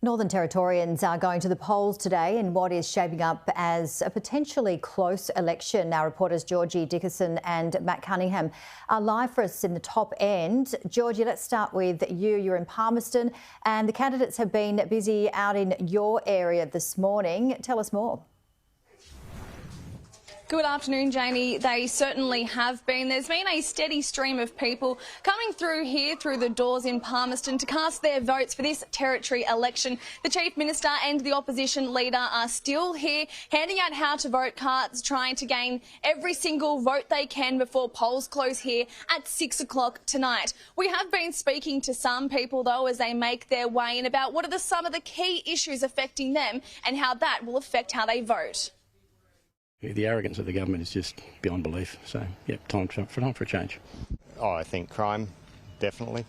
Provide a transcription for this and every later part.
Northern Territorians are going to the polls today in what is shaping up as a potentially close election. Our reporters Georgie Dickerson and Matt Cunningham are live for us in the top end. Georgie, let's start with you. You're in Palmerston and the candidates have been busy out in your area this morning. Tell us more. Good afternoon, Janie. They certainly have been. There's been a steady stream of people coming through here through the doors in Palmerston to cast their votes for this Territory election. The Chief Minister and the opposition leader are still here handing out how to vote cards, trying to gain every single vote they can before polls close here at 6 o'clock tonight. We have been speaking to some people, though, as they make their way in about what are some of the key issues affecting them and how that will affect how they vote. The arrogance of the government is just beyond belief. So, yeah, time for a change. Oh, I think crime, definitely.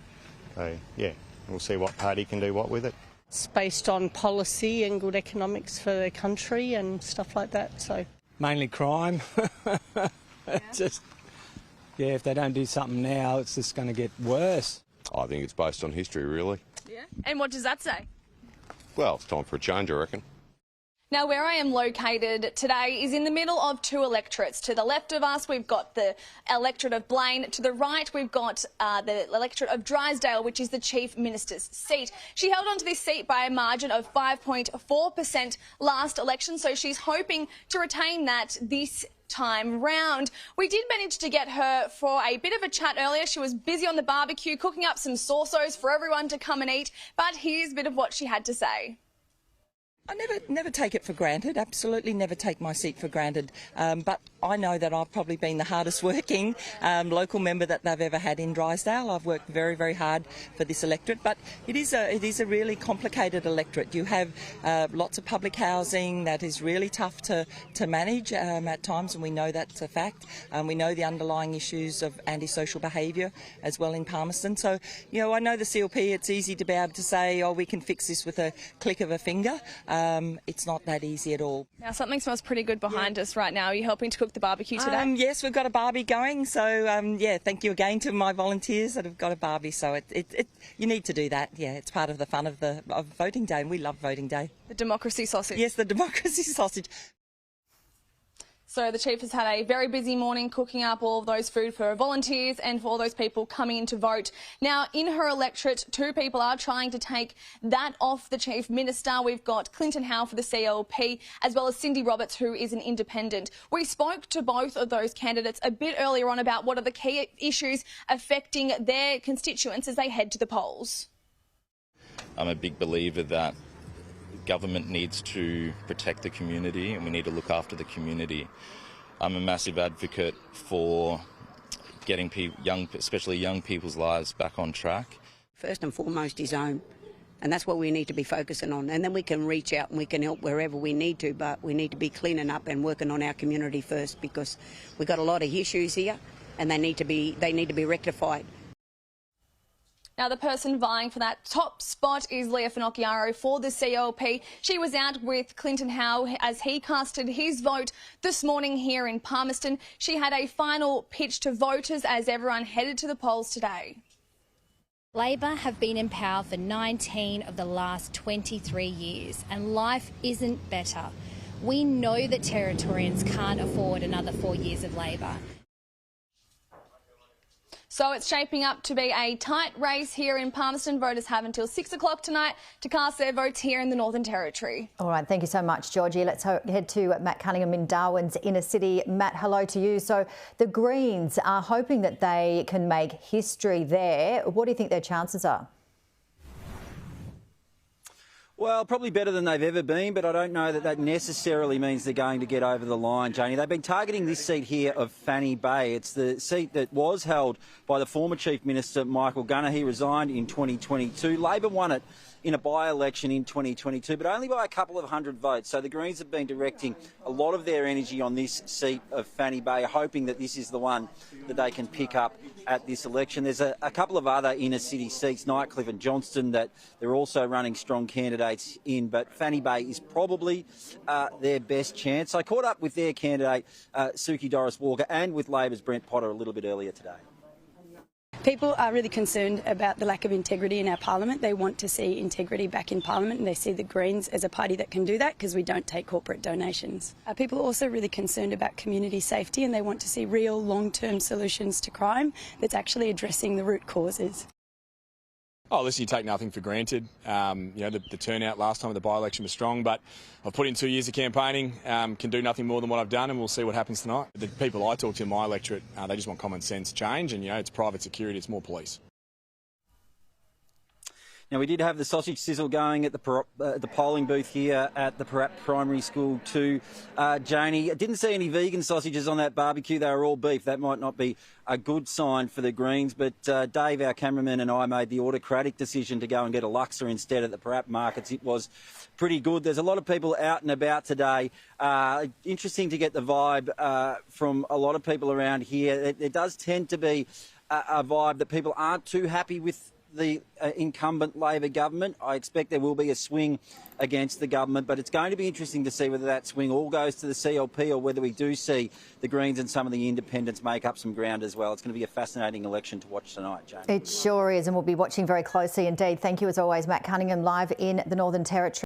So, yeah, we'll see what party can do what with it. It's based on policy and good economics for the country and stuff like that. So mainly crime. If they don't do something now, it's just going to get worse. I think it's based on history, really. Yeah. And what does that say? Well, it's time for a change, I reckon. Now, where I am located today is in the middle of two electorates. To the left of us, we've got the electorate of Blaine. To the right, we've got the electorate of Drysdale, which is the Chief Minister's seat. She held on to this seat by a margin of 5.4% last election, so she's hoping to retain that this time round. We did manage to get her for a bit of a chat earlier. She was busy on the barbecue, cooking up some sausos for everyone to come and eat, but here's a bit of what she had to say. I never take it for granted, absolutely never take my seat for granted, but I know that I've probably been the hardest working local member that they've ever had in Drysdale. I've worked very, very hard for this electorate, but it is a really complicated electorate. You have lots of public housing that is really tough to manage at times, and we know that's a fact. We know the underlying issues of antisocial behaviour as well in Palmerston. So, you know, I know the CLP, it's easy to be able to say, oh, we can fix this with a click of a finger. It's not that easy at all. Now, something smells pretty good behind us right now. Are you helping to cook the barbecue today? Yes, we've got a barbie going. So, yeah, thank you again to my volunteers that have got a barbie. So you need to do that. Yeah, it's part of the fun of voting day, and we love voting day. The democracy sausage. Yes, the democracy sausage. So the Chief has had a very busy morning cooking up all of those food for volunteers and for all those people coming in to vote. Now, in her electorate, two people are trying to take that off the Chief Minister. We've got Clinton Howe for the CLP, as well as Cindy Roberts, who is an independent. We spoke to both of those candidates a bit earlier on about what are the key issues affecting their constituents as they head to the polls. I'm a big believer that government needs to protect the community and we need to look after the community. I'm a massive advocate for getting especially young people's lives back on track. First and foremost is home, and that's what we need to be focusing on, and then we can reach out and we can help wherever we need to, but we need to be cleaning up and working on our community first, because we've got a lot of issues here and they need to be rectified. Now, the person vying for that top spot is Leah Finocchiaro for the CLP. She was out with Clinton Howe as he casted his vote this morning here in Palmerston. She had a final pitch to voters as everyone headed to the polls today. Labor have been in power for 19 of the last 23 years, and life isn't better. We know that Territorians can't afford another 4 years of Labor. So it's shaping up to be a tight race here in Palmerston. Voters have until 6 o'clock tonight to cast their votes here in the Northern Territory. All right, thank you so much, Georgie. Let's head to Matt Cunningham in Darwin's inner city. Matt, hello to you. So the Greens are hoping that they can make history there. What do you think their chances are? Well, probably better than they've ever been, but I don't know that necessarily means they're going to get over the line, Janie. They've been targeting this seat here of Fanny Bay. It's the seat that was held by the former Chief Minister, Michael Gunner. He resigned in 2022. Labor won it in a by-election in 2022, but only by a couple of hundred votes. So the Greens have been directing a lot of their energy on this seat of Fanny Bay, hoping that this is the one that they can pick up at this election. There's a couple of other inner-city seats, Nightcliff and Johnston, that they're also running strong candidates in, but Fanny Bay is probably their best chance. I caught up with their candidate, Suki Doris Walker, and with Labor's Brent Potter a little bit earlier today. People are really concerned about the lack of integrity in our parliament. They want to see integrity back in parliament, and they see the Greens as a party that can do that because we don't take corporate donations. People are also really concerned about community safety, and they want to see real long-term solutions to crime that's actually addressing the root causes. Oh, listen, you take nothing for granted. The turnout last time of the by-election was strong, but I've put in 2 years of campaigning, can do nothing more than what I've done, and we'll see what happens tonight. The people I talk to in my electorate, they just want common sense change, and, it's private security, it's more police. Now, we did have the sausage sizzle going at the polling booth here at the Parat Primary School too, Janie. I didn't see any vegan sausages on that barbecue. They were all beef. That might not be a good sign for the Greens, but Dave, our cameraman, and I made the autocratic decision to go and get a Luxor instead at the Parat markets. It was pretty good. There's a lot of people out and about today. Interesting to get the vibe from a lot of people around here. There does tend to be a vibe that people aren't too happy with the incumbent Labor government. I expect there will be a swing against the government, but it's going to be interesting to see whether that swing all goes to the CLP or whether we do see the Greens and some of the independents make up some ground as well. It's going to be a fascinating election to watch tonight, Jane. It sure is, and we'll be watching very closely indeed. Thank you as always, Matt Cunningham, live in the Northern Territory.